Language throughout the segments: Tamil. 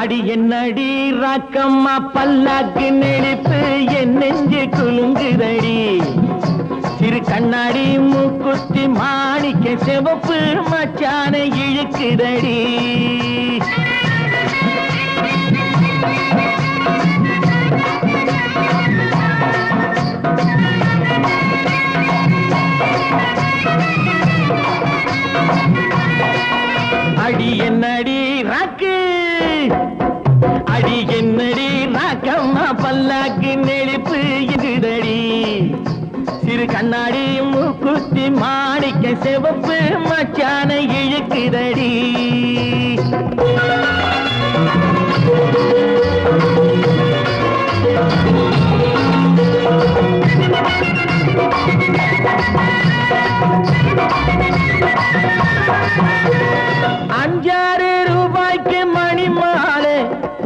அடி என்னடி ராக்கம்மா பல்லாக்கு நெளிப்பு என் நெஞ்சு குலுங்குதடி சிறு கண்ணாடி மூக்குத்தி மாணிக்க சிவப்பு மச்சான இழுக்குதடி அடி என்னடி ராக்கு அடி என்னடி ராக்கம்மா பல்லாக்கு நெளிப்பு இதுதடி சிறு கண்ணாடி மூக்குத்தி மாணிக்க சிவப்பு மச்சான இழுக்குதடி ₹5 மணி மாலை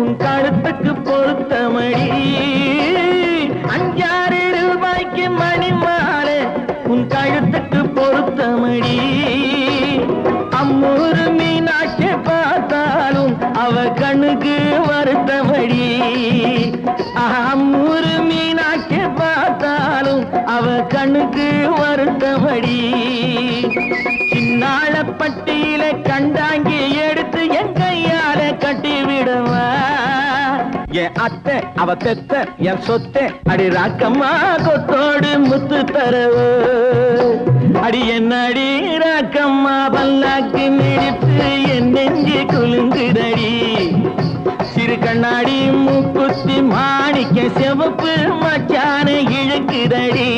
உன் கழுத்துக்கு பொருத்தமடி ₹5 மணி மாலை உன் கழுத்துக்கு பொருத்தமடி அம்மூரு மீனாட்சி பார்த்தாலும் அவ கண்ணுக்கு வருத்தமடி அம்மூரு மீனாட்சி பார்த்தாலும் அவ கண்ணுக்கு வருத்தமடி சின்னாள பட்டியில கண்டாங்கி எடுத்து என் கையால கட்டி விடுவா என் அத்தை அவ பெத்த என் சொத்தை அடி ராக்கம்மா கொத்தோடு முத்து தரவு அடி என்ன அடி ராக்கம்மா பல்லாக்கு நெடிப்பு என் நெஞ்சு குலுங்குதடி சிறு கண்ணாடி மூக்குத்தி மாணிக்க சிவப்பு மச்சான இழுக்குதடி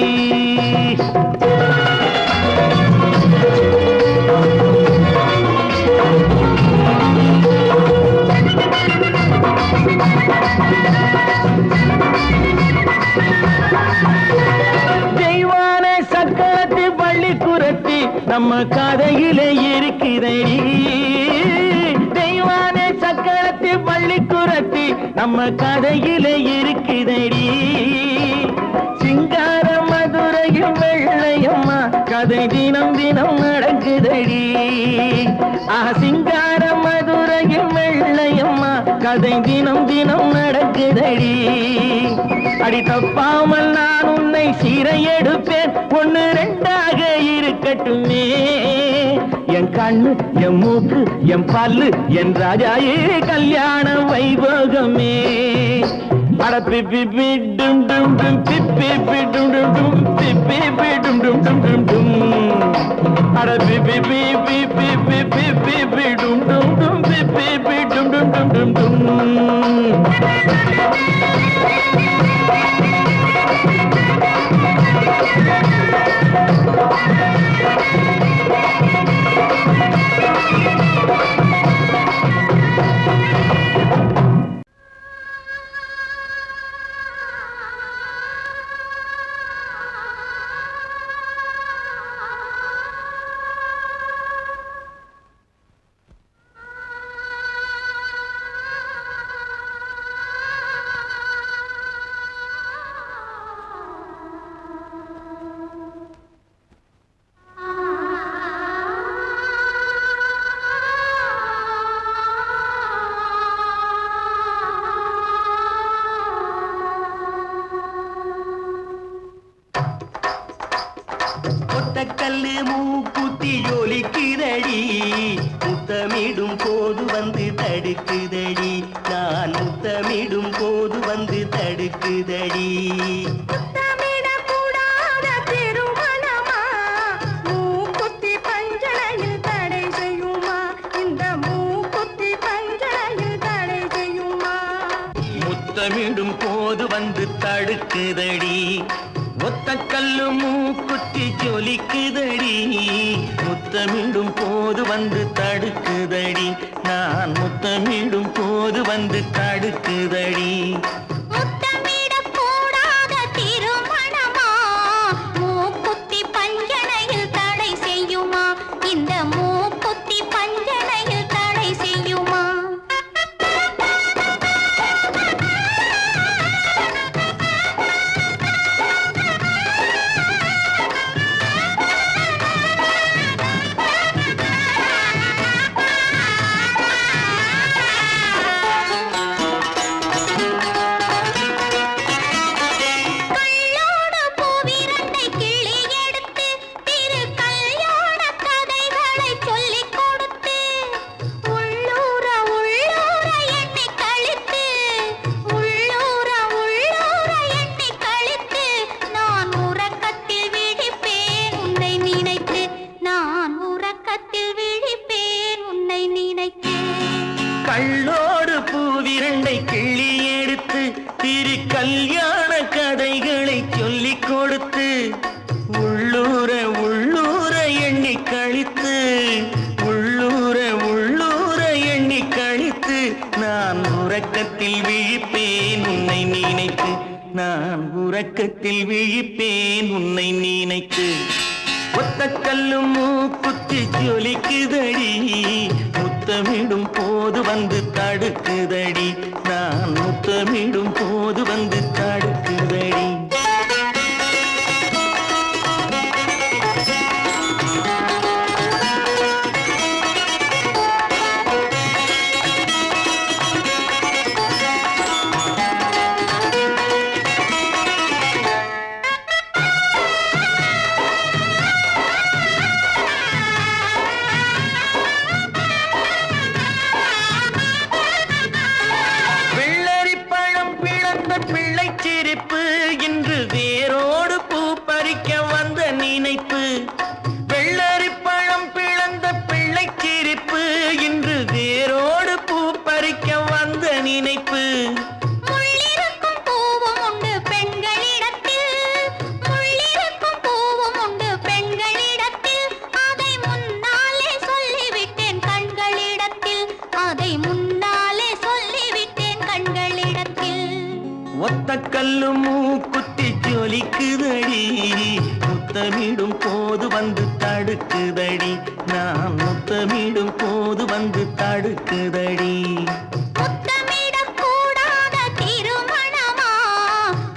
தெய்வான சக்கரத்து பள்ளி குரத்தி நம்ம கதையில இருக்குதடி தெய்வான சக்கரத்து பள்ளி குரத்தி நம்ம கதையில இருக்குதடி சிங்கார மதுரையும் வெள்ளையம்மா கதை தினம் தினம் நடக்குதடி சிங்கார மதுரையும் வெள்ளையம்மா கதை தினம் தினம் நடக்குதடி அடி தப்பாமல் நான் உன்னை சீரை எடுப்பேன் 1 2 இருக்கட்டுமே என் கண்ணு என் மூக்கு என் பல்லு என் ராஜாயே கல்யாண வைபோகமே அட பிப்பி டும் டும் டும் பிப்பி டும் டும் டும் பிப்பி டும் டும் டும் டும் டும் அட பிப்பி பிப்பி பிப்பி பிப்பி டும் டும் டும் பிப்பி டும் டும் டும் டும் டும் கல்லு மூக்குத்தி ஜொலிக்குதடி முத்தமிடும் போது வந்து தடுக்குதடி நான் முத்தமிடும் போது வந்து தடுக்குதடி முத்தமிடும் போது வந்து தடுக்குதடி ஒத்த கல்லு மூக்குத்தி ஜொலிக்குதடி முத்தமிடும் போது வந்து தடுக்குதடி நான் முத்தமிடும் போது வந்து தடுக்குதடி உறக்கத்தில் விழிப்பேன் உன்னை நினைத்து ஒத்த கல்லும் மூக்குத்தி ஜொலிக்குதடி முத்தமிடும் போது வந்து தடுக்குதடி நான் முத்தமிடும் போது வந்து தடுக்குதடி பிள்ளை சிரிப்பு இன்று வேரோடு பூ பறிக்க வந்த நினைப்பு வெள்ளரி பழம் பிளந்த பிள்ளை சிரிப்பு இன்று வேரோடு பூ பறிக்க வந்த நினைப்பு முள்ளிருக்கும் பூவும் உண்டு பெண்களிடத்தில் முள்ளிருக்கும் பூவும் உண்டு பெண்களிடத்தில் அதை முன்னாலே சொல்லிவிட்டேன் கண்களிடத்தில் அதை முன்னாலே சொல்லிவிட்டேன் கண்களிடத்தில் ஒத்த கல்லு மூக்குத்தி ஜொலிக்குதடி முத்தமிடும் போது வந்து தடுக்குதடி நான் முத்தமிடும் போது வந்து தடுக்குதடி முத்தமிடக்கூடாத திருமணமா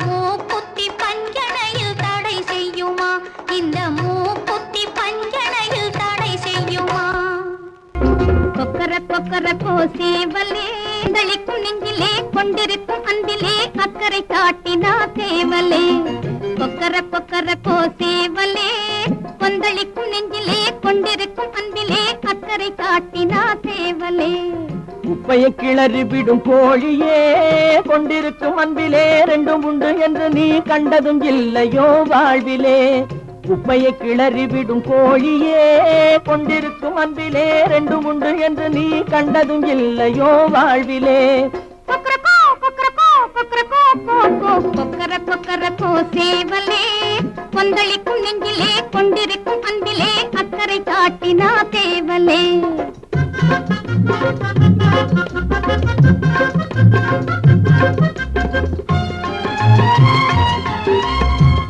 மூக்குத்தி பஞ்சனையில் தடை செய்யுமா இந்த மூக்குத்தி பஞ்சனையில் தடை செய்யுமா கொக்கர கொக்கர கோசேவலே களிக்கும் நெஞ்சிலே கொண்டிருக்கும் அன்பிலே அக்கறை காட்டினா தேவலே கொக்கர கொக்கர கோசேவலே கொந்தளிக்கும் நெஞ்சிலே கொண்டிருக்கும் அன்பிலே அக்கறை காட்டினா தேவலே குப்பையை கிளறி விடும் கோழியே கொண்டிருக்கும் அன்பிலே ரெண்டும் உண்டு என்று நீ கண்டதும் இல்லையோ வாழ்விலே குப்பையை கிளறி விடும் கோழியே கொண்டிருக்கும் அன்பிலே ரெண்டும் உண்டு என்று நீ கண்டதும் இல்லையோ வாழ்விலே கொக்கர கொக்கர கோசேவலே கொந்தளிக்கும் நெஞ்சிலே கொண்டிருக்கும் அன்பிலே அக்கறை காட்டினா தேவலே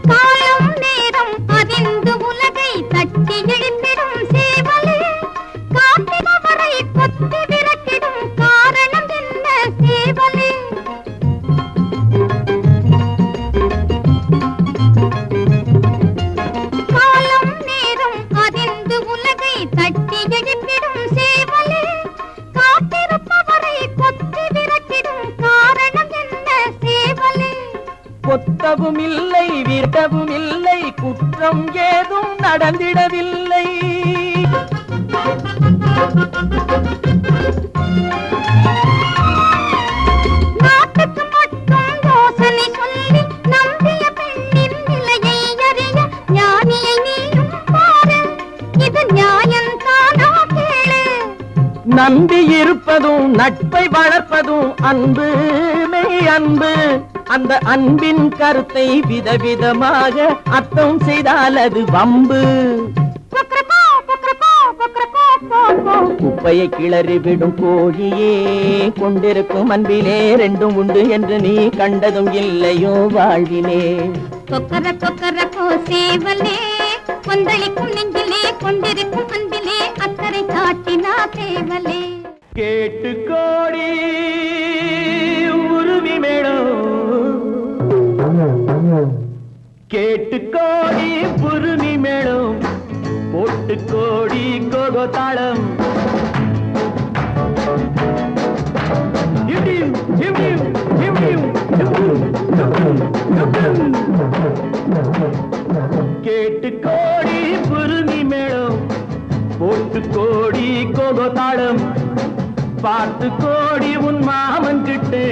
காலம் நேரம் அறிந்து உலகை தட்டி எழுந்திடும் சேவலே காத்தினவரை கொத்தி விரட்டிடும் காரணம் என்ன சேவலே காலம் நேரம் அறிந்து உலகை தட்டி எழுந்திடும் சேவலே காத்திருப்பவரை கொத்தி விரட்டிடும் காரணம் என்ன சேவலே கொத்தவும் இல்லை விரட்டவும் இல்லை குற்றம் ஏதும் நடந்திடவில்லை நாட்டுக்கு மட்டும் யோசனை சொல்லி நம்பிய பெண்ணின் நிலையை அறிய ஞானியை நீயும் பாரு இது நியாயம் தானா கேளு நம்பி இருப்பதும் நட்பை வளர்ப்பதும் அன்பு மெய் அன்பு அந்த அன்பின் கருத்தை விதவிதமாக அர்த்தம் செய்தால் அது வம்பு குப்பையை கிளறி விடும் கோழியே கொண்டிருக்கும் அன்பிலே ரெண்டும் உண்டு என்று நீ கண்டதும் இல்லையோ வாழ்விலே கொக்கர கொக்கர கோசேவலே கொந்தளிக்கும் நெஞ்சிலே கொண்டிருக்கும் அன்பிலே அக்கறை காட்டினா தேவலே கேட்டு கோடி உருவி மேளம் கேட்டு கோடி புருமி மேளம் போட்டு கோடி கோகோ தாளம் கேட்டு கோடி புருமி மேளம் போட்டு கோடி கோகோ தாளம் பார்த்து கோடி உன் மாமன் கிட்டு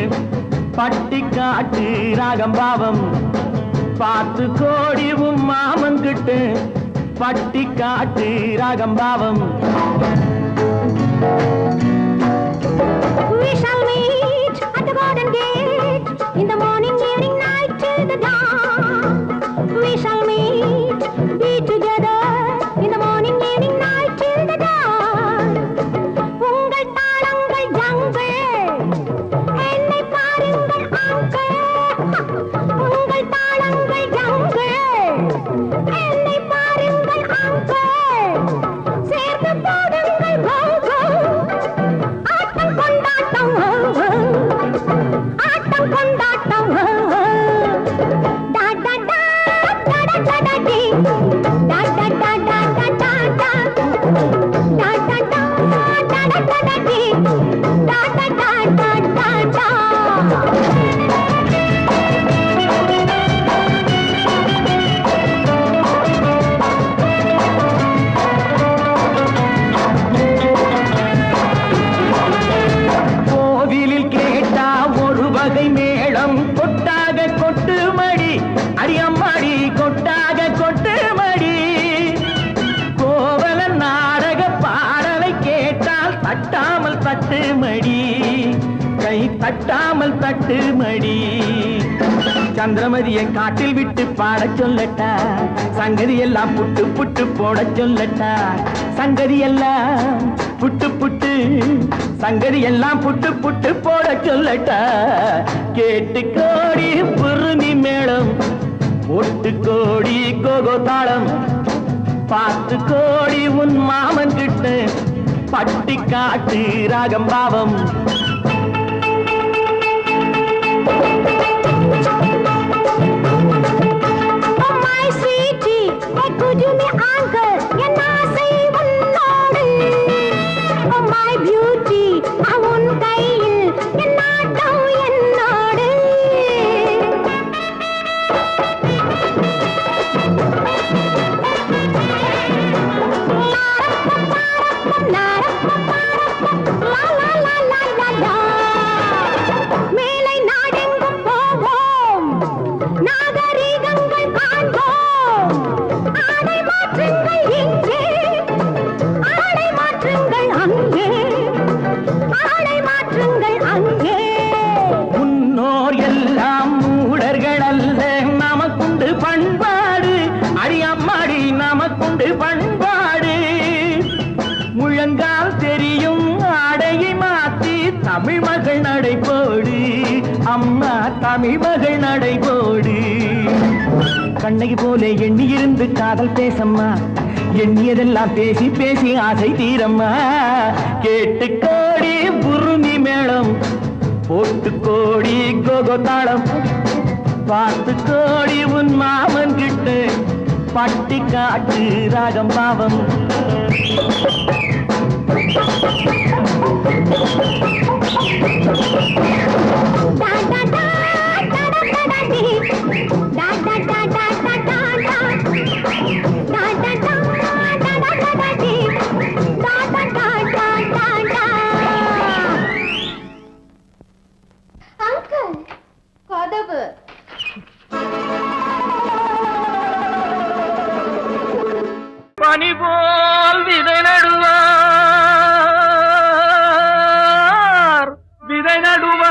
பட்டி காட்டு ராகம் பாவம் பார்த்து கோடி உன் மாமன் கிட்டு பட்டி காட்டு ராகம் பாவம் We shall meet at the garden gate in the morning, evening, night till the dawn. We shall meet, be together in the morning, evening, night till the dawn. உங்கள் தாளங்கள் ஜங்கள் என்னை பாருங்கள் ஆண்கள் உங்கள் தாளங்கள் தட்டாமல் தட்டு மடி. சந்திரமதியை காட்டில் விட்டு பாடச் சொல்லட்டா, சங்கதி எல்லாம் புட்டு புட்டு போட சொல்லட்டா. சங்கதி எல்லாம் புட்டு புட்டு, சங்கதி எல்லாம் புட்டு புட்டு போட சொல்லட்டா. கேட்டு கோடி புருமி மேளம், ஒட்டு கோடி கோகோ தாளம், பார்த்து கோடி உன் மாமன் கிட்ட பட்டி காட்டு ராகம் பாவம். தமிழ் மகள் நடைபோடு அம்மா, தமிழ் மகள் நடைபோடு. கண்ணகி போல எண்ணி இருந்து காதல் பேசம்மா, எண்ணியதெல்லாம் பேசி பேசி ஆசை தீரம்மா. கேட்டு கோடி புருமி மேளம், போட்டு கோடி கோகோ தாளம், பார்த்து கோடி உன் மாமன் கிட்ட பட்டி காட்டு ராகம் பாவம். பனி போல் விதை நடுவார், விதை நடுவார்.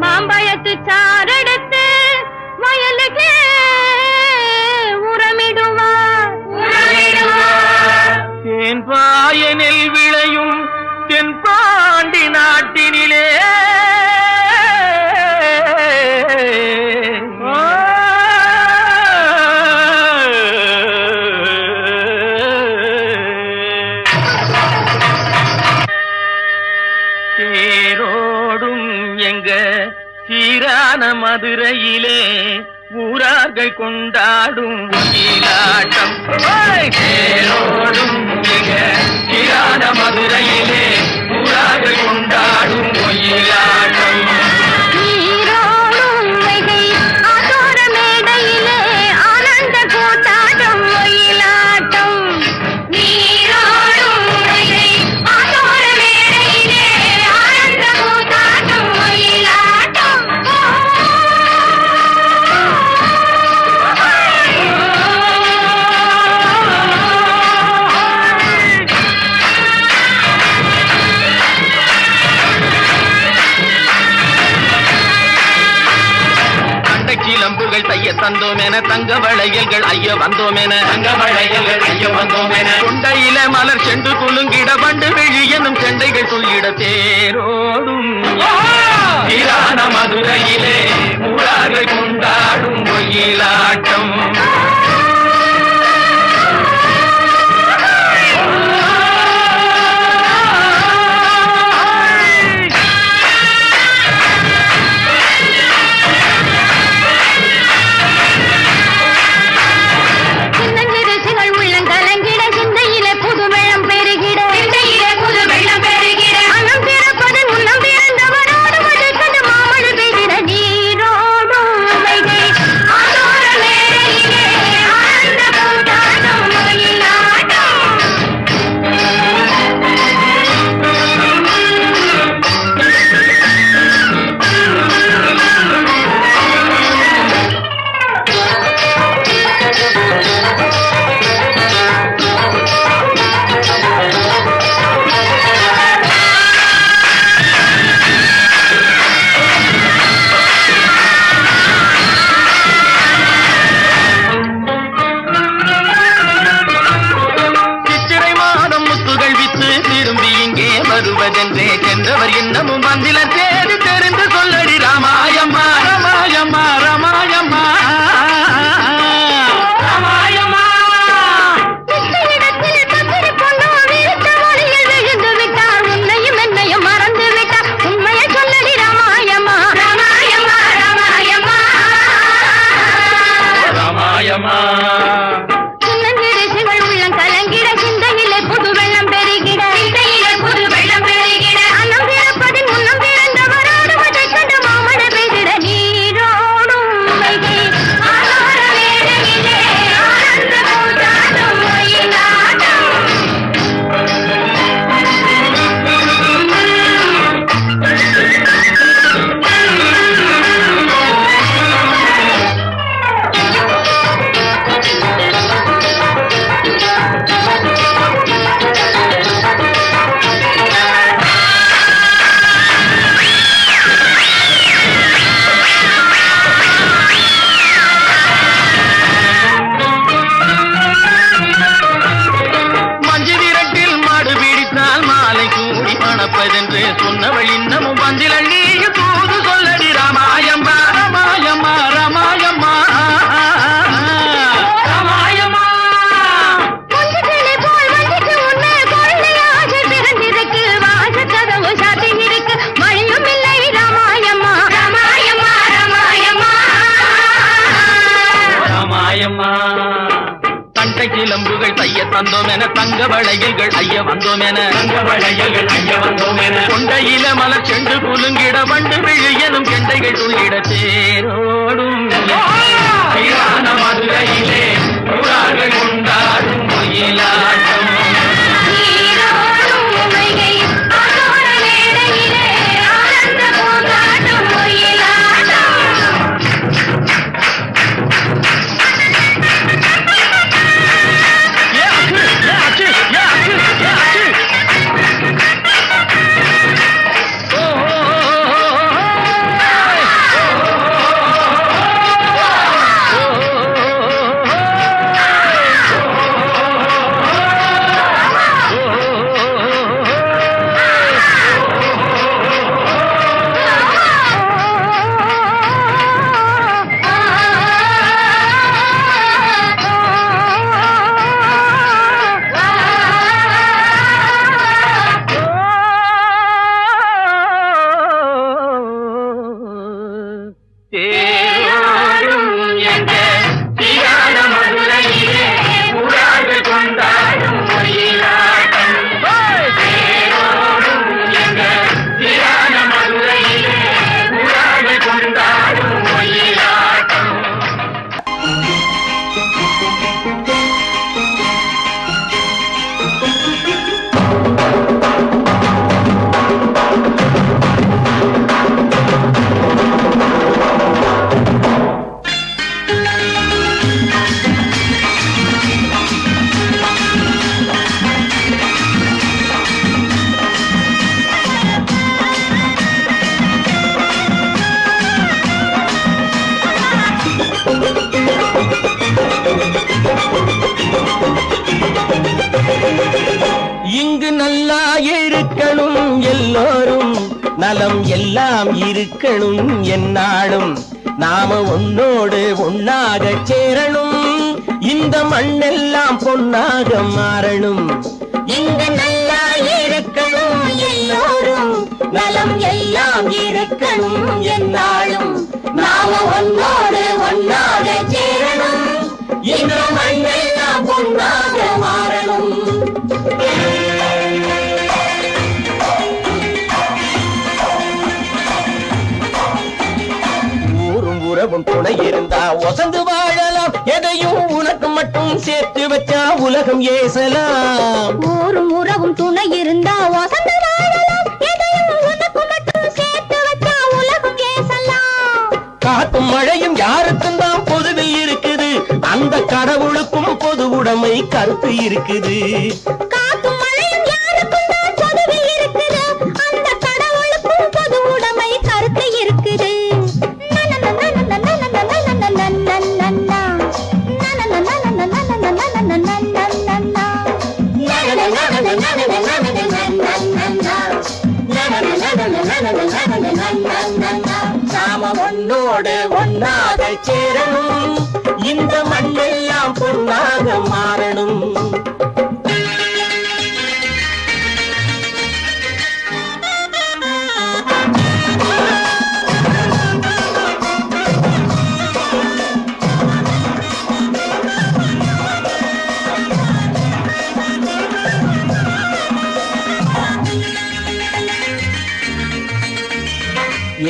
மாம்பழத்து சாரெடுத்து வயலுக்கு உரமிடுவார். தேன் பாயனில் விளையும் தென்பாண்டி நாட்டினிலே தேரோடும் எங்க சீரான மதுரையிலே ஊரார்கள் கொண்டாடும் ஒயிலாட்டம். தேரோடும் எங்க சீரான மதுரையிலே ஊரார்கள் கொண்டாடும் ஒயிலாட்டம். நீரோடும் வைகை ஆத்தோர மேடையிலே ஆனந்த கூத்தாட்டம் ஒயிலாட்டம். நீரோடும் வைகை ஆத்தோர மேடையிலே ஆனந்த கூத்தாட்டம் ஒயிலாட்டம். சிலம்புகள் தைய தந்தோம் என, தங்க வளையல்கள் ஐய வந்தோம் என, தங்க வளையல்கள் ஐய வந்தோம் என, கொண்டையில மலர் செண்டு குலுங்கிட வண்டு விழி எனும் செண்டைகள் துள்ளிட தேரோடும் சீரான மதுரையிலே ஊரார்கள் கொண்டாடும் ஒயிலாட்டம். நீரோடும் வைகை ஆதோர மணப்பதென்றே சென்றவர் இன்னமும் வந்தில தேடி தெரிந்து சொல்லடி ராமாயம்மா ராமாயம்மா ராமாயம்மா மணப்பதென்று சொன்னவள் இன்னமும் வந்தில நீயும் தூது சொல்லடி ராமாயம்மா ராமாயம்மா ராமாயம்மா ராமாயம்மா மழையும் இல்லை ராமாயம்மா ராமாயம்மா ராமாயம்மா ராமாயம்மா தண்டை கிளம்புகள் தைய தந்தோம் என தங்க வளையல்கள் ஐய வந்தோம் என தங்க வளையல்கள் ஐய வந்தோம் என கொண்டையில மலர் செண்டு குலுங்கிட வண்டு விழு எனும் கெண்டைகள் துள்ளிட தேரோடும் மதுரையிலே கொண்டாடும் மயிலாட்டம் இங்கு நல்லா இருக்கணும் எல்லோரும் நலம் எல்லாம் இருக்கணும் என்னாலும் நாம ஒன்னோடு ஒன்னாக சேரணும் இந்த மண்ணெல்லாம் பொன்னாக மாறணும் இங்கு நல்லா இருக்கணும் எல்லோரும் நலம் எல்லாம் இருக்கணும் என்னாலும் நாம ஒன்னோடு ஒன்னாக சேரணும் இந்த மண்ணெல்லாம் பொன்னாக மாறணும் ஊரும் உறவும் துணை இருந்தா வசந்து வாழலாம் எதையும் உனக்கு மட்டும் சேர்த்து வச்சா உலகம் ஏசலாம் ஊரும் உறவும் துணை இருந்தா வசந்து வாழலாம் எதையும் உனக்கு மட்டும் சேர்த்து வச்சா உலகம் ஏசலாம் காத்தும் மழையும் யாருக்கும் தான் பொதுவில் இருக்குது அந்த கடவுளுக்கும் பொது உடைமை கருத்து இருக்குது காத்தும் மழையும் யாருக்கும் தான் பொதுவில் இருக்குது அந்த கடவுளுக்கும் பொது உடைமை கருத்து இருக்குது உன்னோடு ஒன்னாக சேரணும், இந்த மண்ணெல்லாம் பொன்னாக மாறணும்.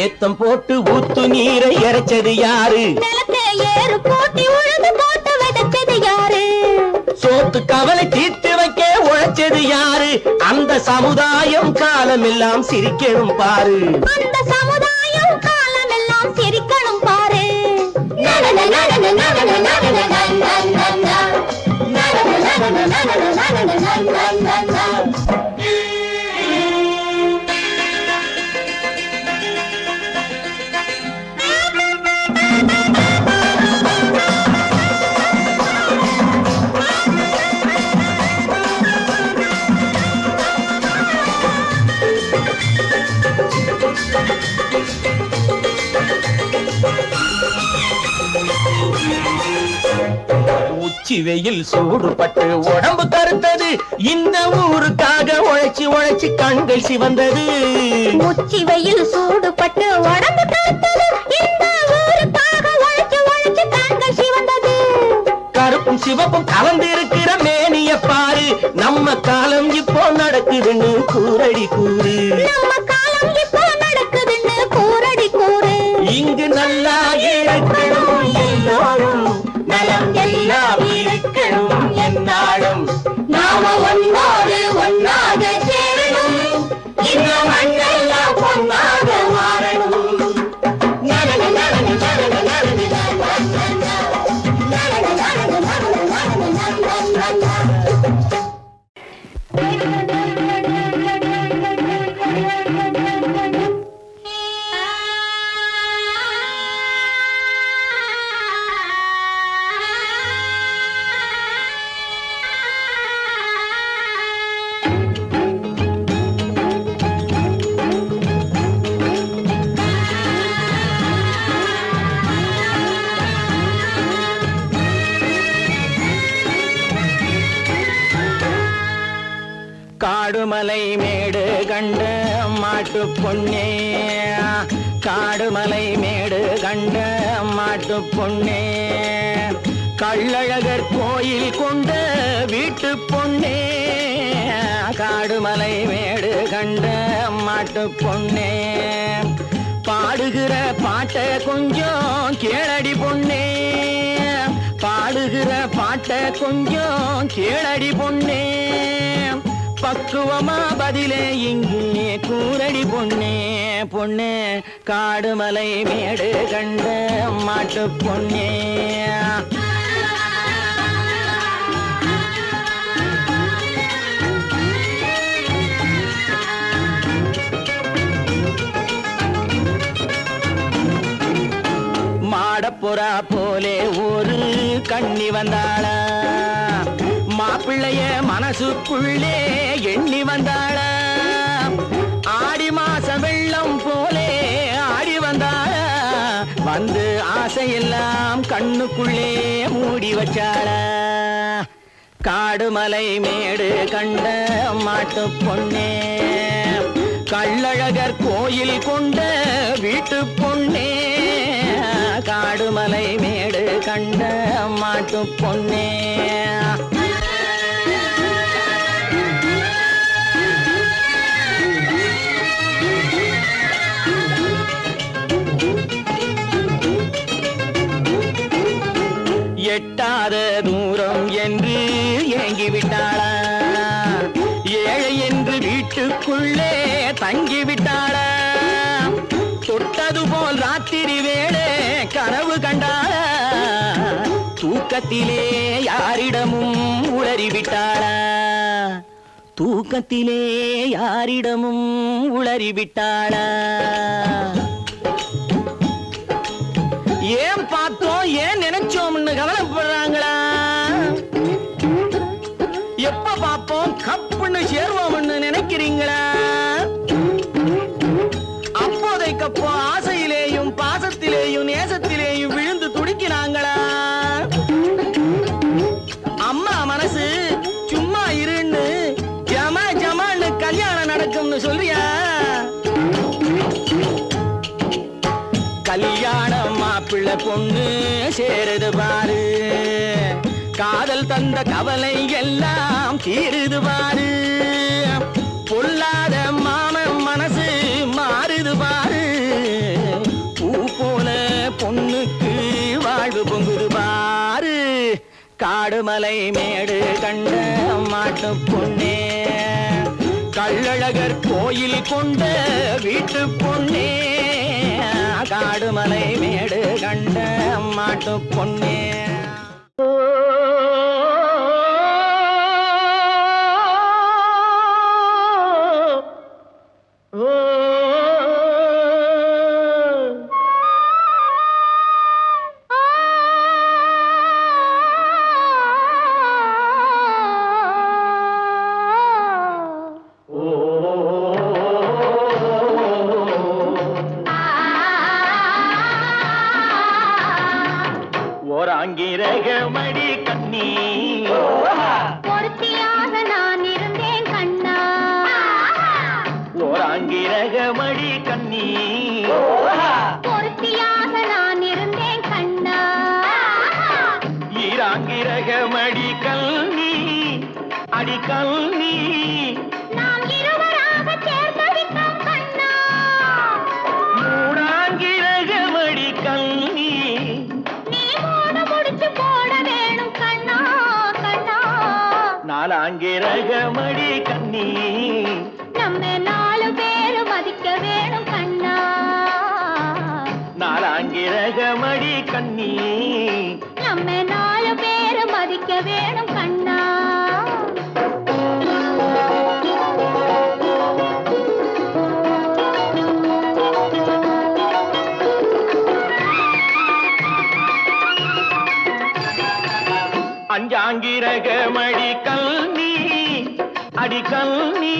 ஏத்தம் போட்டு ஊத்து நீரை இறைச்சது யாரு? ஏறு போட்டி உழுது போட்டு விதைச்சது யாரு? சோத்து கவலை தீர்த்து வைக்க உழைச்சது யாரு? அந்த சமுதாயம் காலமெல்லாம் சிரிக்கணும் பாரு. அந்த சமுதாயம் காலமெல்லாம் சிரிக்கணும் பாரு. உச்சி வெயில் சூடுபட்டு உடம்பு கருத்தது, இந்த ஊருக்காக உழைச்சி உழைச்சி கண்கள் சிவந்தது. உச்சி வெயில் சூடுபட்டு உடம்பு கருத்தது, இந்த ஊருக்காக உழைச்சி உழைச்சி கண்கள் சிவந்தது. கருப்பும் சிவப்பும் கலந்து இருக்கிற மேனிய பாரு, நம்ம காலம் இப்போ நடக்குதுன்னு கூரடி கூறு. நம்ம காலம் இப்போ நடக்குதுன்னு கூரடி கூறு. இங்கு நல்லா இருக்கணும் எல்லாரும், நலம் எல்லாம் இருக்கணும் என்னாலும். நாம ஒன்னோடு ஒன்னாக சேரணும், இந்த மண்ணெல்லாம் பொன்னாக மாறணும். காடுமலை மேடு கண்ட மாட்டு பொன்னே, காடுமலை மேடு கண்ட மாட்டு பொன்னே, கள்ளழகர் கோயில் கொண்ட வீட்டு பொன்னே, காடுமலை மேடு கண்ட மாட்டு பொன்னே, பாடுகிற பாட்ட கொஞ்சம் கேளடி பொன்னே, பாடுகிற பாட்ட கொஞ்சம் கேளடி பொன்னே, பக்குவமா பதிலே இங்கே கூரடி பொன்னே. பொன்னே காடுமலை மேடு கண்ட மாட்டு பொன்னே. மாடப்புறா போலே ஒரு கண்ணி வந்தாளா, மாப்பிள்ளைய மனசுக்குள்ளே எண்ணி வந்தாள, ஆடி மாச வெள்ளம் போலே ஆடி வந்தாள, வந்து ஆசையெல்லாம் கண்ணுக்குள்ளே மூடி வச்சாள. காடுமலை மேடு கண்ட மாட்டு பொன்னே, கள்ளழகர் கோயில் கொண்ட வீட்டு பொன்னே, காடுமலை மேடு கண்ட மாட்டு பொன்னே. எட்டாத தூரம் என்று ஏங்கிவிட்டாளா, ஏழை என்று வீட்டுக்குள்ளே தங்கிவிட்டாளா, தொட்டது போல் ராத்திரி வேளை கனவு கண்டாளா, தூக்கத்திலே யாரிடமும் உளறிவிட்டாளா, தூக்கத்திலே யாரிடமும் உளறிவிட்டாளா. ஏன் பார்த்தோம் ஏன் நினைச்சோம்னு கவலைப்படுறாங்களா, எப்ப பார்ப்போம் கப்புன்னு சேருவோம்னு நினைக்கிறீங்களா, அப்போதைக்கப்போ ஆசையிலேயும் பாசத்திலேயும் ஒண்ணு சொல்றியா? கல்யாணம் மாப்பிள்ளை பொண்ணு சேருது பாரு, காதல் தந்த கவலை எல்லாம் தீருது பாரு, பொல்லாத மாமன் மனசு மாறுது பாரு, பூ போல பொண்ணுக்கு வாழ்வு பொங்குது பாரு, காடுமலை மேடு கண்ட மாட்டு பொண்ணே, கள்ளழகர் கோயில் கொண்ட வீட்டு பொண்ணே, காடுமலை மேடு கண்ட மாட்டு பொண்ணே. ஓராங்கிரகமடி கண்ணி பொருத்தியாக நான் இருந்தேன் கண்ணா, ஓராங்கிரகமடி கண்ணி பொருத்தியாக நான் இருந்தேன் கண்ணா, ஈராங்கிரகமடி கல்வி அடி கல்வி நாம் இருவராக சேர்ந்தடிக்கும் கண்ணா, மூடாங்கிரகமடி கல்வி நீ மூட முடிச்சு போட வேணும் கண்ணா கண்ணா, நாலாங்கிரகமடி கண்ணி நம்ம 4 பேரு மதிக்க வேணும் கண்ணா, நாலாங்கிரகமடி கண்ணி நம்ம 4 பேரு மதிக்க வேணும் கண்ணா. அஞ்சாங்கிரகமடி கல்வி அடி கல்வி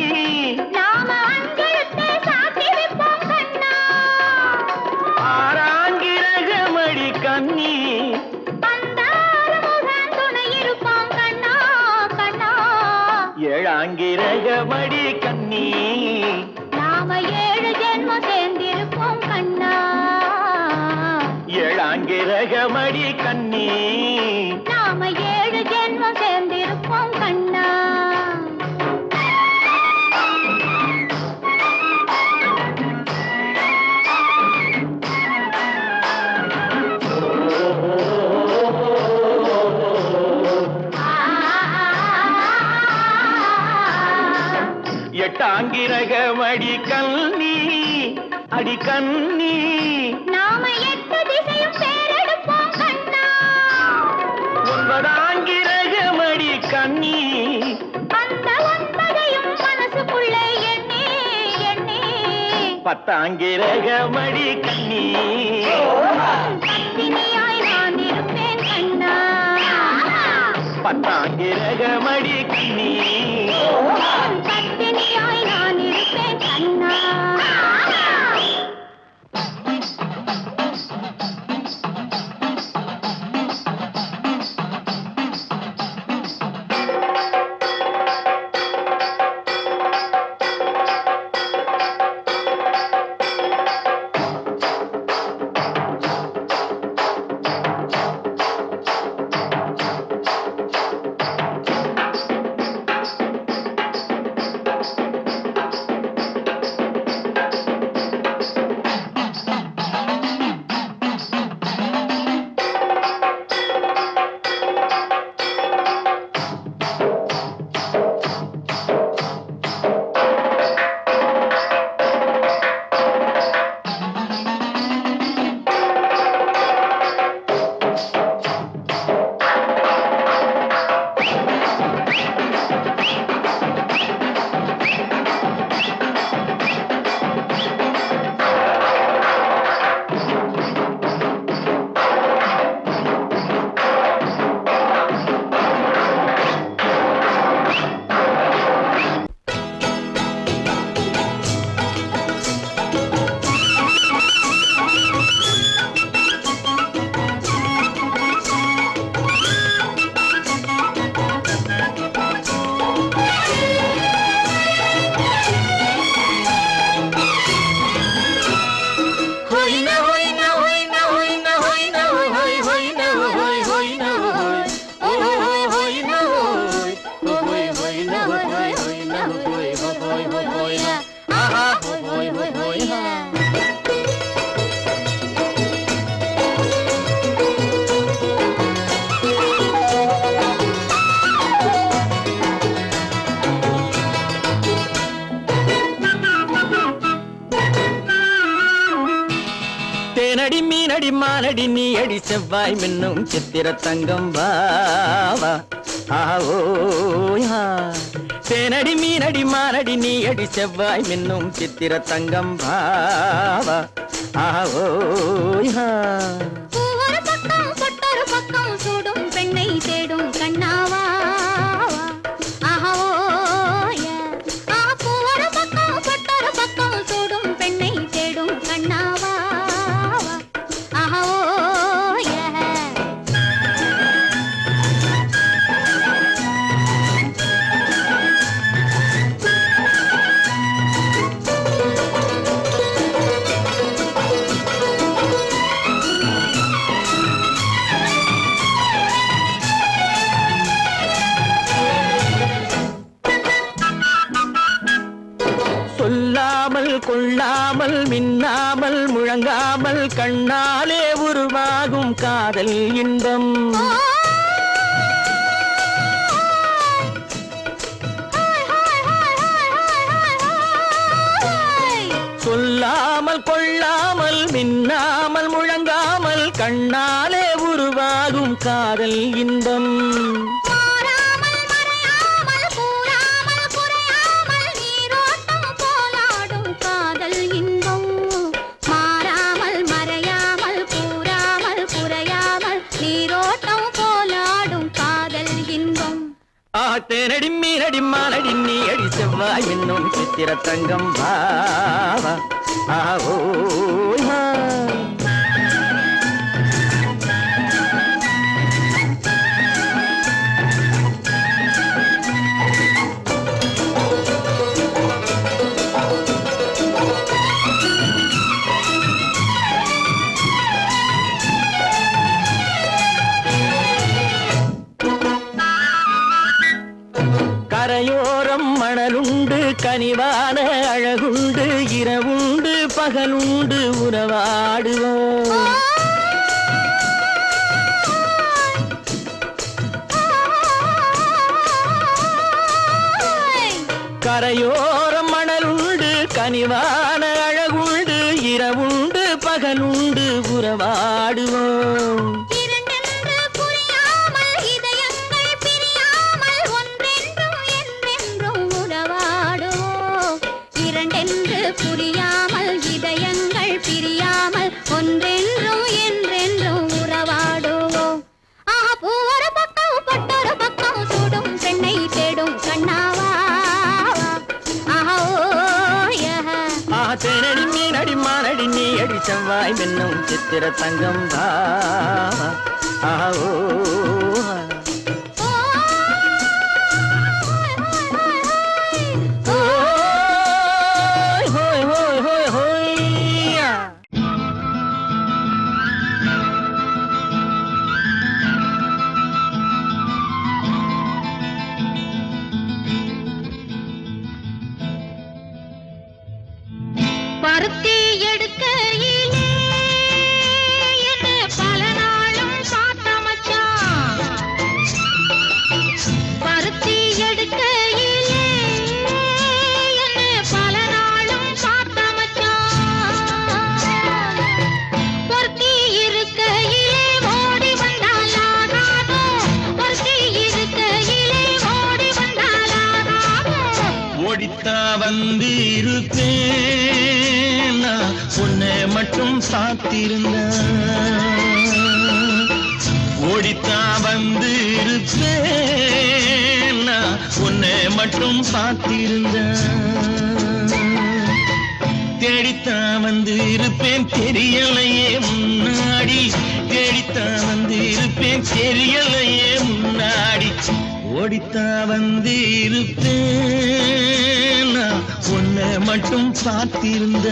நாம அஞ்செழுத்தை சாத்தி வைப்போம் கண்ணா, ஆறாங்கிரகமடி கண்ணி அந்த ஆறுமுகன் துணை இருப்பான் கண்ணா கண்ணா, ஏழாங்கிரகமடி கண்ணி நாம 7 ஜென்மம் சேர்ந்திருப்போம் கண்ணா, ஏழாங்கிரகமடி கண்ணி நாம 7 ஜென்மம் சேர்ந்திருப்போம் கண்ணா. எட்டாங்கிரகமடி கண்ணி அடி கண்ணி நாம 8 திசையும் பேரெடுப்போம் கண்ணா, ஒன்பதாங்கிரகமடி கண்ணி அந்த 9ஐயும் மனசுக்குள்ளே எண்ணி எண்ணி, பத்தாங்கிரகமடி கண்ணி பத்தினியாய் நான் இருப்பேன் கண்ணா, பத்தாங்கிரகமடி கண்ணி பத்தினியாய் நான் இருப்பேன் கண்ணா. மீனடி மானடி நீ அடி செவ்வாய் மின்னும் சித்திர தங்கம் வாவா ஆவோயா தேனடி மீனடி மானடி நீ அடி செவ்வாய் மின்னும் சித்திர தங்கம் வாவா ஆவோயா ஒரு பக்கம் பொட்டொரு பக்கம் சூடும் பெண்ணை தேடும் கண்ணாவா ஒரு பக்கம் பொட்டொரு பக்கம் சூடும் பெண்ணை தேடும் கண்ணாவா சொல்லாமல் கொள்ளாமல் மின்னாமல் முழங்காமல் கண்ணாலே உருவாகும் காதல் இன்பம் சொல்லாமல் கொள்ளாமல் மின்னாமல் முழங்காமல் கண்ணாலே உருவாகும் காதல் இன்பம் தேனடி மீனடி மானடி நீ அடி செவ்வாய் மின்னும் சித்திர தங்கம் வாவா ஆவோயா கரையோரம் மணலுண்டு கனிவான அழகுண்டு இரவுண்டு பகலுண்டு உறவாடுவோம் கரையோரம் மணலுண்டு கனிவான அழகுண்டு இரவுண்டு பகலுண்டு உறவாடுவோம் புரியாமல் இதயங்கள் பிரியாமல் ஒன்றென்றும் என்றென்றும் உறவாடுவோம் ஒரு பக்கம் பொட்டொரு பக்கம் சூடும் பெண்ணை தேடும் கண்ணாவா தேனடி மீனடி மானடி நீ அடி செவ்வாய் மின்னும் சித்திர தங்கம் வாவா ஆவோ பருத்தி எடுக்கையிலே என்ன பல நாளும் பார்த்த மச்சான் பருத்தி எடுக்கையிலே என்ன பல நாளும் பார்த்த மச்சான் பொருத்தி இருக்கையிலே ஓடி வந்தாலாகாதோ பொருத்தி இருக்கையிலே ஓடி வந்தாலாகாதோ ஓடித்தா வந்து இருப்பேன் உன்னை மட்டும் சாத்திருந்த ஓடித்தா வந்து இருப்பேன் உன்னை மட்டும் சாத்திருந்த தேடித்தா வந்து இருப்பேன் தெரியலையே முன்னாடி தேடித்தா வந்து இருப்பேன் தெரியலையே முன்னாடி ஓடித்தா வந்து இருப்பேன் உன்னை மட்டும் பார்த்திருந்த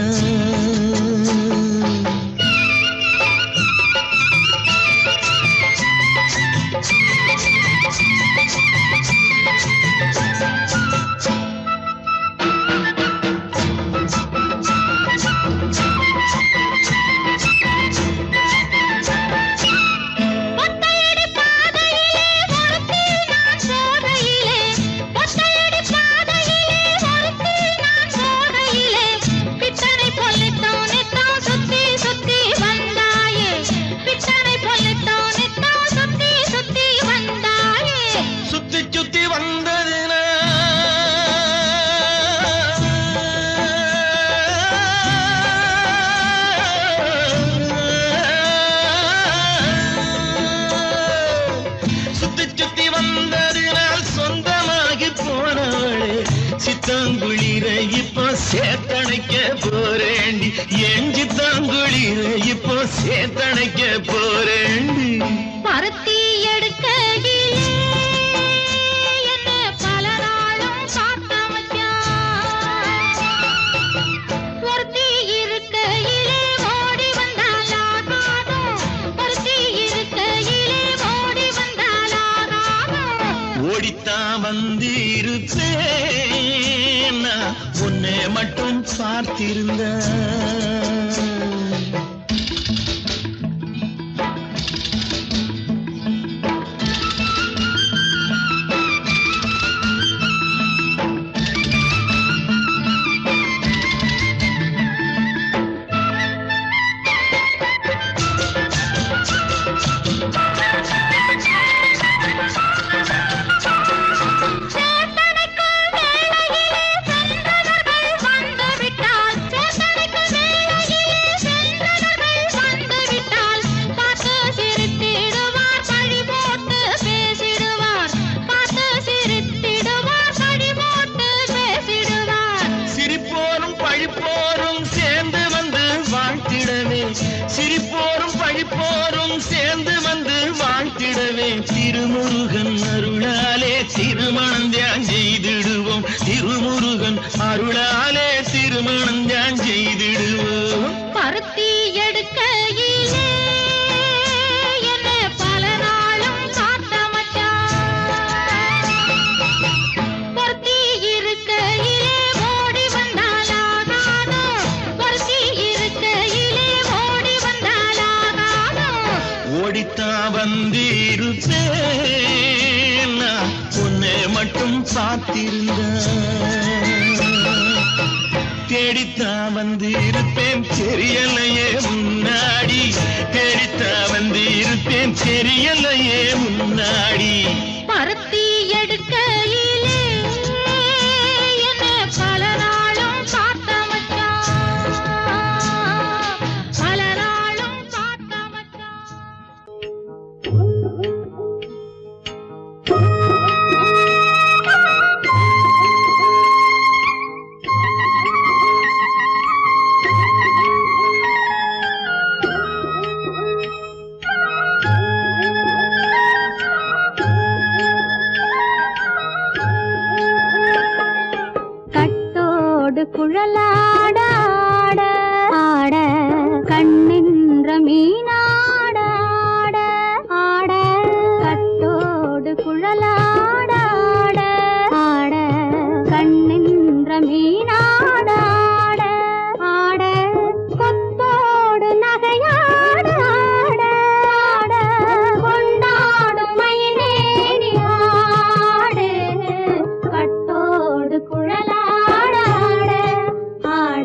பொல்லித்தோனே தான் வந்ததுனா சுத்தி சுத்தி வந்ததுனால் சொந்தமாகி போனவளே சித்தாங்குளிர இப்போ சேத்தணைக்க போறேண்டி என் சித்தாங்குளிர இப்போ சேத்தணைக்க போறேண்டி பருத்தி எடுக்கையிலே என்ன பல நாளும் காத்த மச்சான் ஒருத்தி இருக்கையிலே ஓடி வந்தாலாகாதும் ஒருத்தி இருக்கையிலே ஓடி வந்தாலாகாதும் ஓடித்தான் வந்திருப்பேன் நான் உன்னை மட்டும் பார்த்திருந்தேன் சிரிப்போரும் பழிப்போரும் சேர்ந்து வந்து வாழ்த்திடவே திருமுருகன் அருளாலே திருமணம் தியான் செய்திடுவோம் திருமுருகன் அருளாலே திருமணம் தியான் செய்திடுவோம் பருத்தி எடுக்கையிலே என்ன பல நாளும் காத்த மச்சான் பருத்தி இருக்கையிலே ஓடி வந்தாலாகாதும் பருத்தி இருக்கையிலே ஓடி வந்தாலாகாதும் ஓடித்தான் வந்திருப்பேன் நான் உன்னை மட்டும் பார்த்திருந்தேன் தேடித்தான் வந்திருப்பேன் தெரியலையே முன்னாடி தேடித்தான் வந்திருப்பேன் தெரியலையே முன்னாடி பருத்தி எடுக்கையிலே என்ன பல நாளும் காத்த மச்சான் பல நாளும் காத்த மச்சான் கட்டோடு குழலாட ஆட ஆட கண்ணின்ற மீனாட ஆட ஆட கட்டோடு குழலாட ஆட ஆட கண்ணின்ற மீனாட ஆட ஆட கொத்தோடு நகையாட ஆட ஆட கொண்டாடும் மயிலேறி ஆடு கட்டோடு குழலாட ஆட ஆட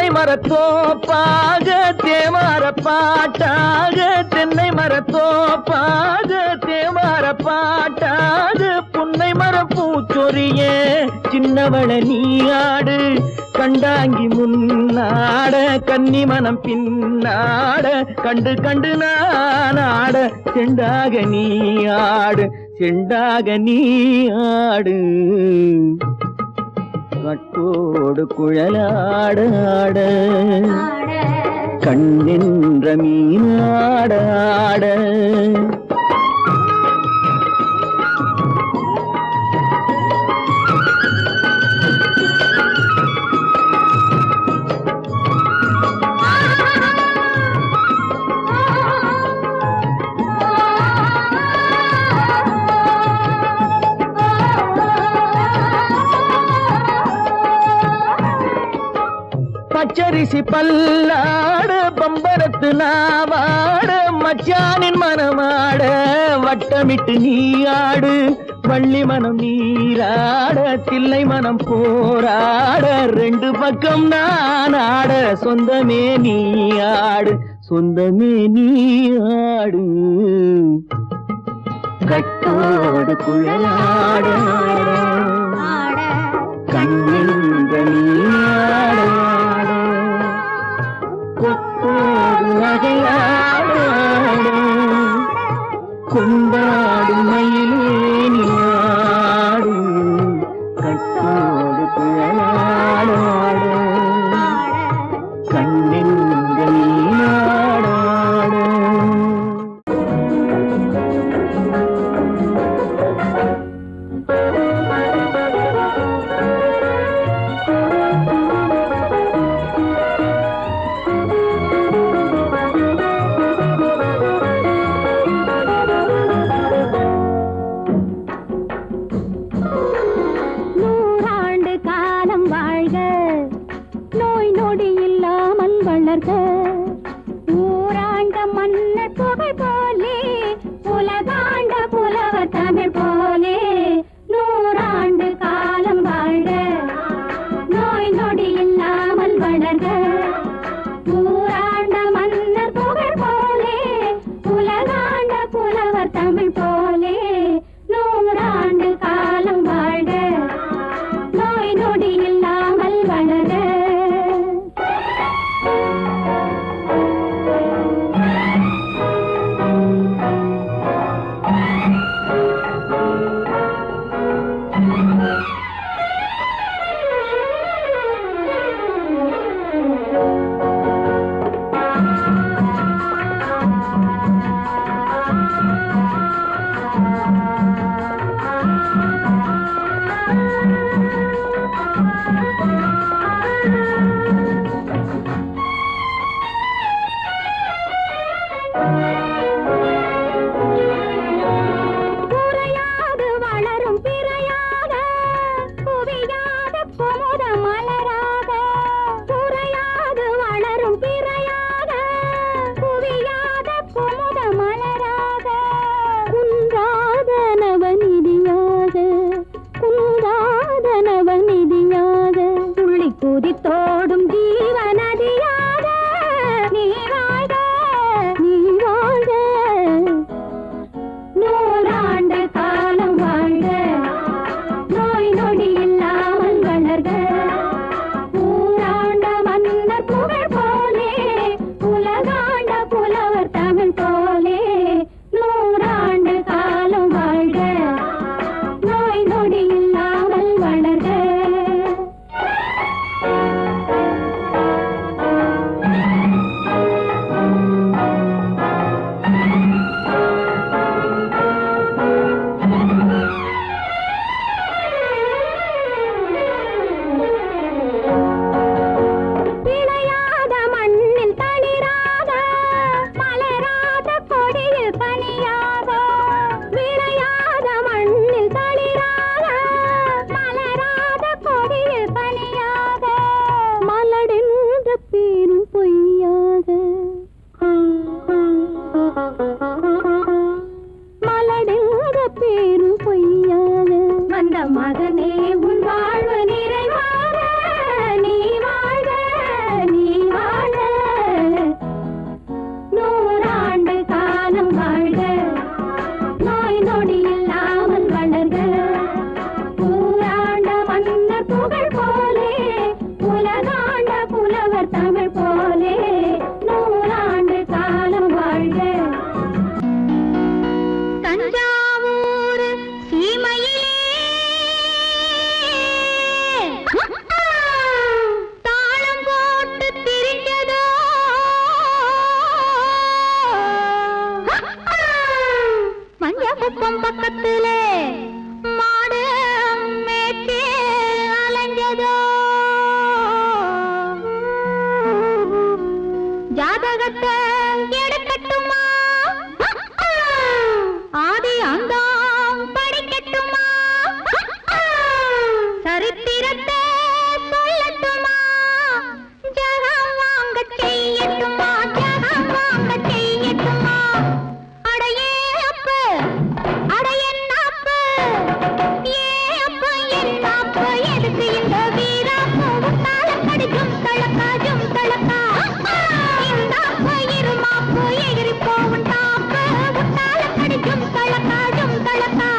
தென்னை மரத்தோப்பாக தேவார பாட்டாக தென்னை மரத்தோப்பாக தேவார பாட்டாக புன்னை மரம் பூச்சொரிய சின்னவள நீயாடு கண்டாங்கி முன்னாட கன்னி மனம் பின்னாட கண்டு கண்டு நானாட செண்டாக நீயாடு செண்டாக நீயாடு கட்டோடு குழலாடாட கண்ணென்ற மீனாடாட பச்சரிசி பல்லாட பம்பரத்து நாவாட மச்சானின் மனமாட வட்டமிட்டு நீயாடு வள்ளி மனம் நீராட தில்லை மனம் போராட ரெண்டு பக்கம் நானாட சொந்தமே நீயாடு சொந்தமே நீயாடு கட்டோடு குழலாட கண்ணென்ற நீயாட கொத்தோடு நகையாட கொண்டாடு மயிலேனியாடு கட்டோடு குழலாட கண்ணென்ற நீயாட போலே நூறாண்டு காலம் வாழ்க. தஞ்சாவூர் சீமையிலே தாளம் போட்டு திரிஞ்சதோ மஞ்சக்குப்பம் பக்கத்திலே மாடு மேய்ச்சி அலைஞ்சதோ ஜாதகத்தை எடுக்கட்டுமா ஆதி அந்தம் படிக்கட்டுமா சரித்திரத்தை சொல்லட்டுமா ஜகம் வாங்க செய்யட்டுமா ஜகம் வாங்க செய்யட்டுமா அடையே அப்பு அடையன்னாப்பு ஏ அப்பு என்னாப்பு எதுக்கு இந்த வீராப்பு உத்தால கடிக்கும் தளக்காஜும் தளக்கா இந்த அப்பு இருமாப்பு எகிரி போவும் டாப்பு உத்தால கடிக்கும் தளக்காஜும் தளக்கா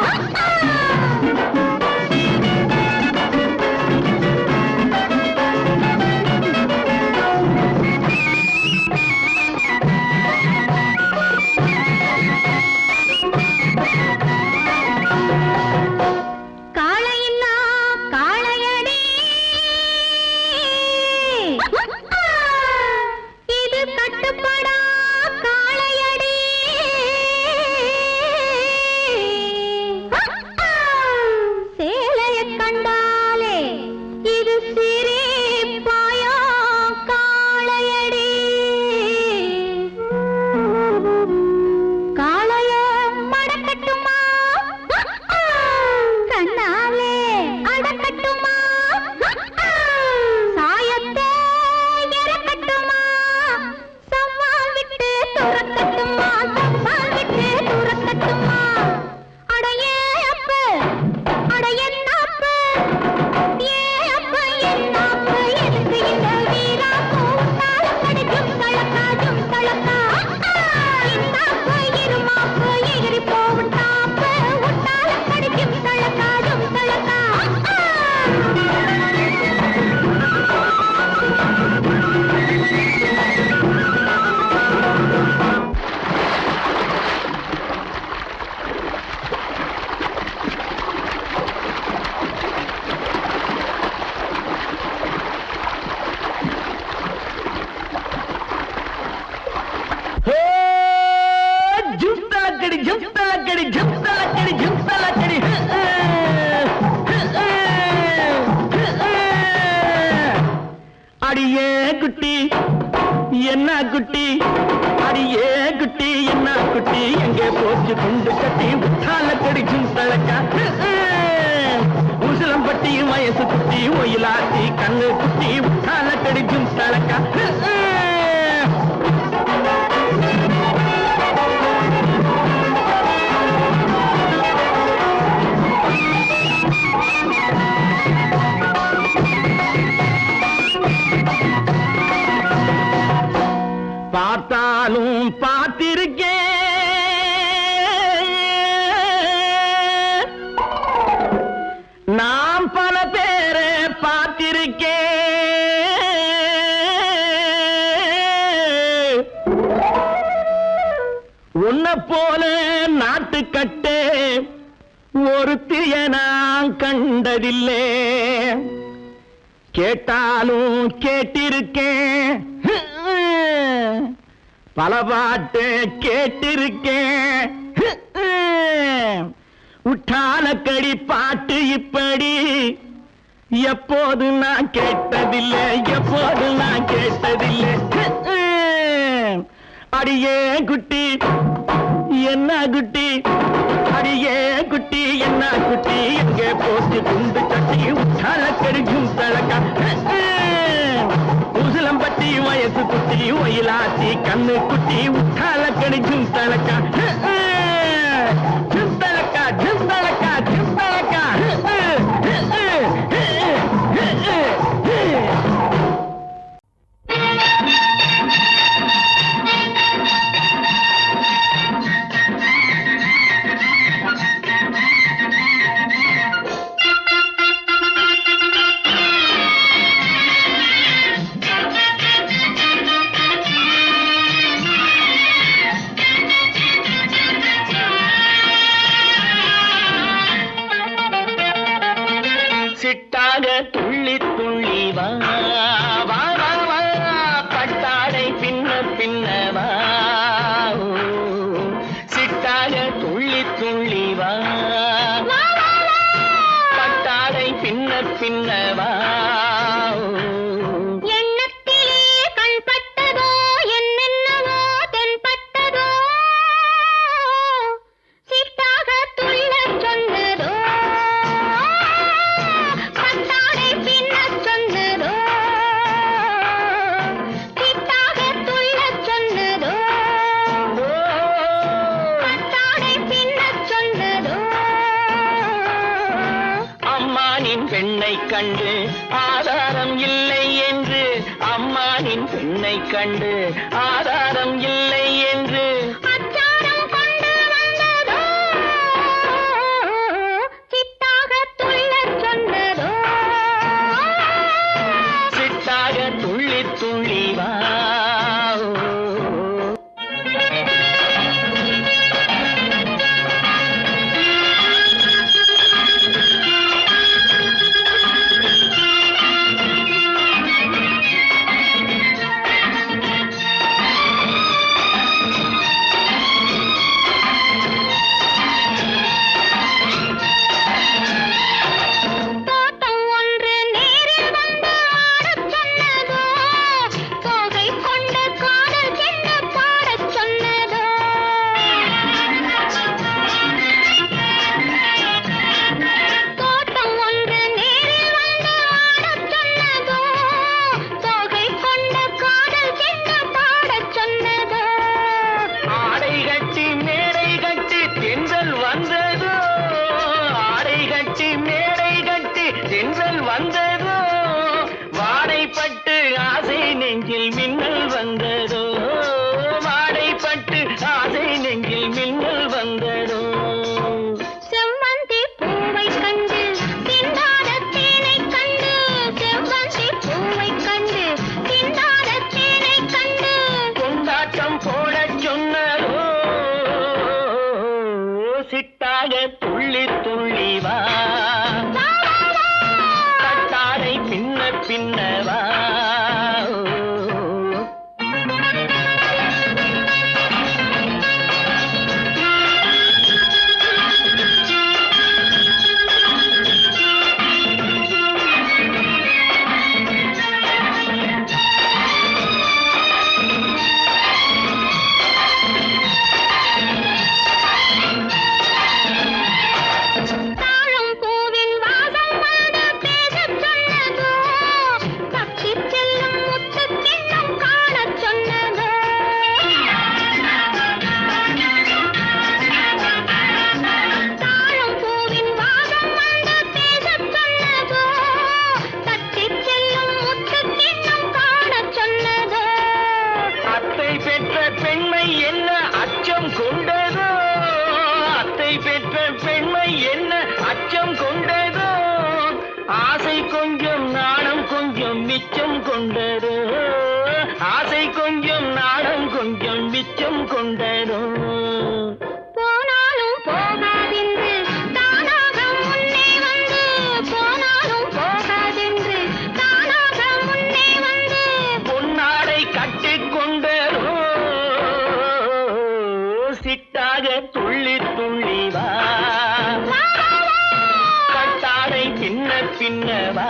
காளையில்லா காளையடி இது கட்டுப்படா காளையடி சேலைய கண்டாலே இது சிரிப்பாயா காளையடி காளைய மடக்கட்டுமா கண்ணாலே அடக்கட்டுமா சாயத்தை இறக்கட்டுமா சவால் விட்டு துரக்கட்டுமா சவால் விட்டு துரக்கட்டுமா அடையே அப்பு அடையன்னாப்பு ஏ அப்பு என்னாப்பு எதுக்கு இந்த வீராப்பு உத்தால கடிக்கும் தளக்காஜும் தளக்கா இந்த அப்பு இருமாப்பு எகிரி போவும் டாப்பு உத்தால கடிக்கும் தளக்காஜும் தளக்கா ஜும்தலக்கடி ஜும்தலக்கடி ஜும்தலக்கடி ஜும்தலக்கடி அடியே குட்டி என்ன குட்டி அடியே குட்டி என்ன குட்டி எங்கே போச்சு குண்டு கட்டி உத்தாலக்கடி ஜும்தலக்கா உசிலம்பட்டி வயசு குட்டி ஒயிலாத்தி கண்ணு குட்டி உத்தாலக்கடி ஜும்தலக்கா பார்த்தாலும் பார்த்திருக்கேன் நான் பல பேரை பார்த்திருக்கேன் உன்னை போல நாட்டுக்கட்டே ஒருத்திய நான் கண்டதில்லை கேட்டாலும் கேட்டிருக்கேன் பல பாட்டு கேட்டிருக்கேன் உட்டாலக்கடி பாட்டு இப்படி எப்போது நான் கேட்டதில்லை எப்போது நான் கேட்டதில்லை அடியே குட்டி என்ன குட்டி அடியே குட்டி என்ன குட்டி எங்கே போச்சு குண்டு கட்டி உட்டாலக்கடி ஜும்தலக்கா உசிலம்பட்டி வயசு குட்டி ஒயிலாத்தி கண்ணு குட்டி உட்டாலக்கடி ஜும்தலக்கா ஜும்தலக்கா ஜும்தலக்கா ஜும்தலக்கா கண்டு ஆதாரம் இல்லை என்று அம்மானின் பெண்ணை கண்டு ஆதாரம் இல்லை என்று அச்சாரம் கொண்டு வந்ததோ சித்தாக துள்ளச் சொன்னதோ சித்தாக துள்ளி துள்ளி வா வந்ததோ வாடைப்பட்டு ஆசை நெஞ்சில் மின்னல் வந்ததோ வாடைப்பட்டு ஆசை நெஞ்சில் மின்னல் வந்ததோ செவ்வந்தி பூவை கண்டு திண்டாட தேனை கண்டு செவ்வந்தி பூவை கண்டு திண்டாட தேனை கண்டு கொண்டாட்டம் போடச் சொன்னதோ சிட்டாக துள்ளி துள்ளி வா பின்னவா மிச்சம் கொண்டதோ ஆசை கொஞ்சம் நாடம் கொஞ்சம் மிச்சம் கொண்டதோ போனாலும் போகாதென்று தானாக முன்னே வந்து போனாலும் போகாதென்று தானாக முன்னே வந்து பொன்னாடை கட்டிக்கொண்டதோ சிட்டாக துள்ளி துள்ளி வா கட்டாடை பின்ன பின்னவா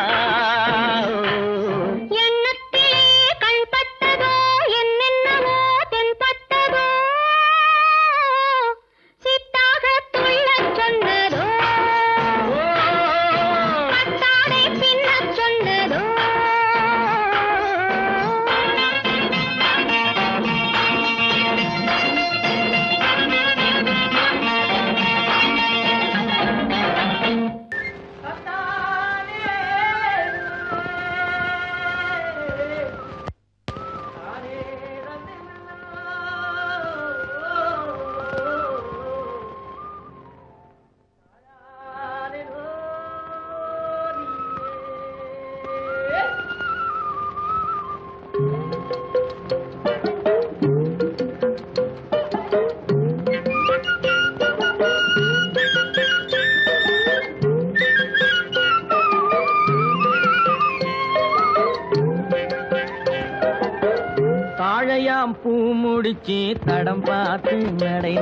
தாழையாம் பூ முடிச்சு தடம் பார்த்து நடை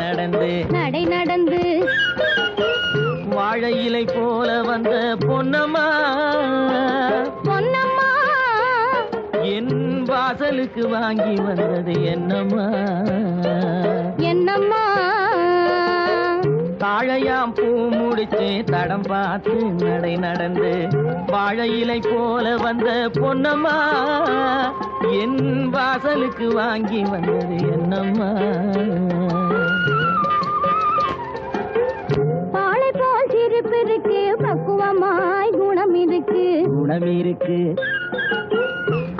நடந்து வாழை இலை போல வந்த பொன்னம்மா என் வாசலுக்கு வாங்கி வந்தது என்னம்மா தாழையாம் பூ முடிச்சு தடம் பார்த்து நடை நடந்து வாழை இலை போல வந்த பொன்னம்மா என் வாசலுக்கு வாங்கி வந்தது என்னம்மா பாலை போல் சிரிப்பிருக்கு பக்குவமாய் குணம் இருக்கு குணம் இருக்கு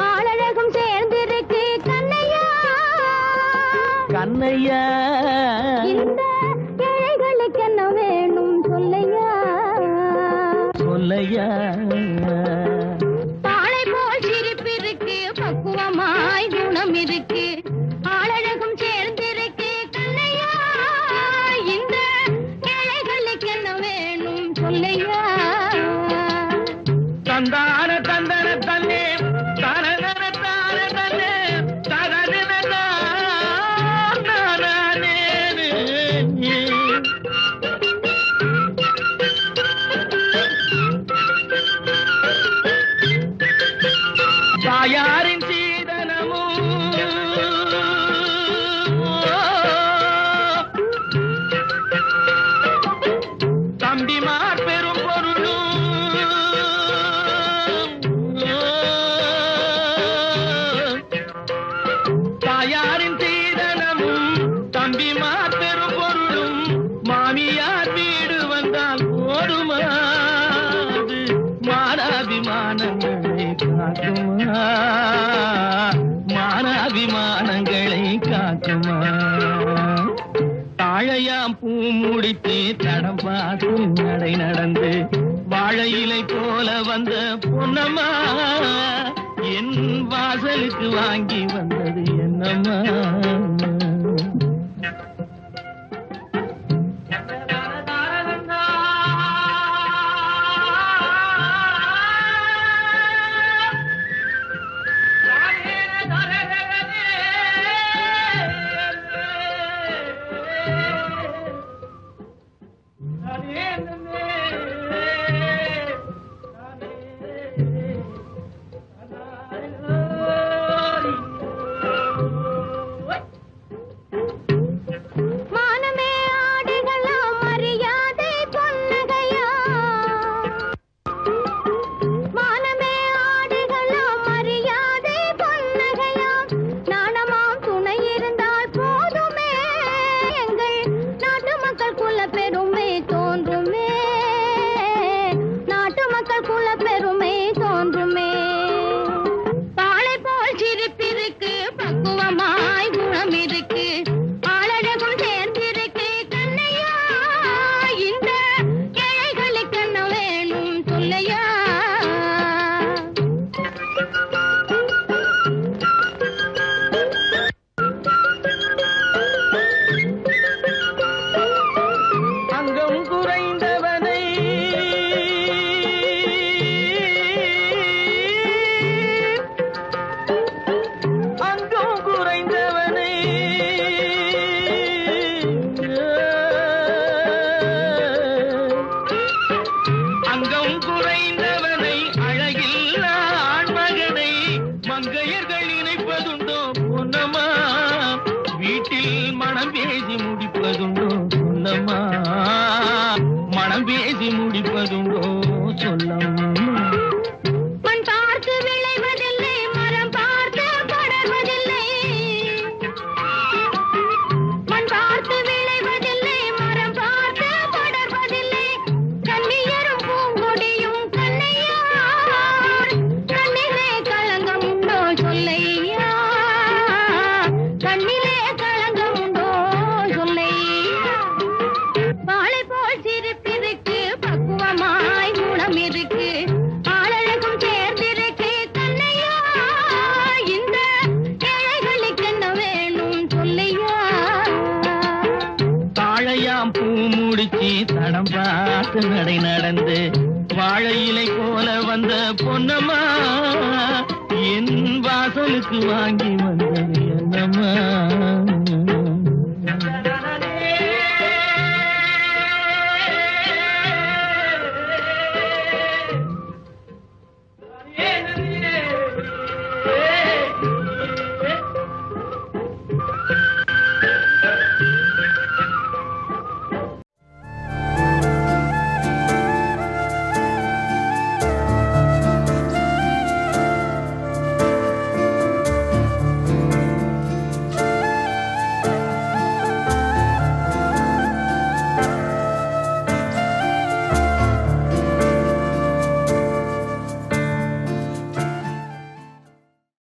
ஆளழகும் சேர்ந்திருக்கு கண்ணையா கண்ணையா இந்த ஏழைகளுக்கு என்ன வேணும் சொல்லையா சொல்லையா பாளை போல் சிரிப்பு இருக்கு பக்குவமாய் குணம் இருக்கு ஆளழகும் சேர்ந்திருக்கு கண்ணையா இந்த ஏழைகளுக்கு என்ன வேணும் சொல்லையா தந்தான தந்தன தன்னே தனதன தான தன்னே தனதன தானே தாயாரின் சீதனமும் தம்பிமார் பெரும் பொருளும் தாயாரின் சீதனமும் தம்பிமார் பெரும் பொருளும் மாமியார் வீடு வந்தால் போதுமா அது மானாபிமானங்களை காக்குமா மானாபிமானங்களை காக்குமா தாழையாம் பூ முடித்து தடம் பார்த்து நடை நடந்து வாழை இலை போல வந்த பொன்னம்மா என் வாசலுக்கு வாங்கி வந்தது என்னம்மா மானமே ஆடுகளாம் மரியாதை பொன்னகையா மானமே ஆடுகளாம் மரியாதை பொன்னகையா நாணமாம் துணை இருந்தால் போதுமே எங்கள் நாட்டு மக்கள் குல பெருமை தோன்றுமே நாட்டு மக்கள் குல பெருமை தோன்றுமே பாளை போல் சிரிப்பிருக்கு பக்குவமாய் குணம் இருக்கு ஆளழகும் சேர்ந்திருக்கு கண்ணையா இந்த ஏழைகளுக்கு என்ன வேணும் சொல்லையா அங்கம் குறைந்தவனை அங்கம் குறைந்தவனை அங்கம் குறைந்தவனை அழகில்ல ஆண்மகனை மங்கையர்கள் இணைப்பதுண்டோ பொன்னம்மா வீட்டில் மனம் பேசி முடிப்பதுண்டோ சொல்லம்மா மனம் பேசி முடிப்பதுண்டோ சொல்லம்மா மண் பார்த்து விளைவதில்லை மரம் பார்த்து படர்வதில்லை மண் பார்த்து விளைவதில்லை மரம் பார்த்து படர்வதில்லை கண்ணியரும் பூங்கொடியும் கண்ணையா கண்ணிலே களங்கம் உண்டோ சொல்லையா கண்ணிலே களங்கம் உண்டோ சொல்லையா பாளை போல் சிரிப்பிருக்கு பக்குவமாய் குணம் இருக்கு ஆளழகும் சேர்ந்திருக்கு கண்ணையா இந்த ஏழைகளுக்கு என்ன வேணும் சொல்லையா தாழையாம் பூ முடிச்சு தடம் பார்த்து நடை நடந்து வாழை இலை போல வந்த பொன்னம்மா என் வாசலுக்கு வாங்கி வந்தது என்னம்மா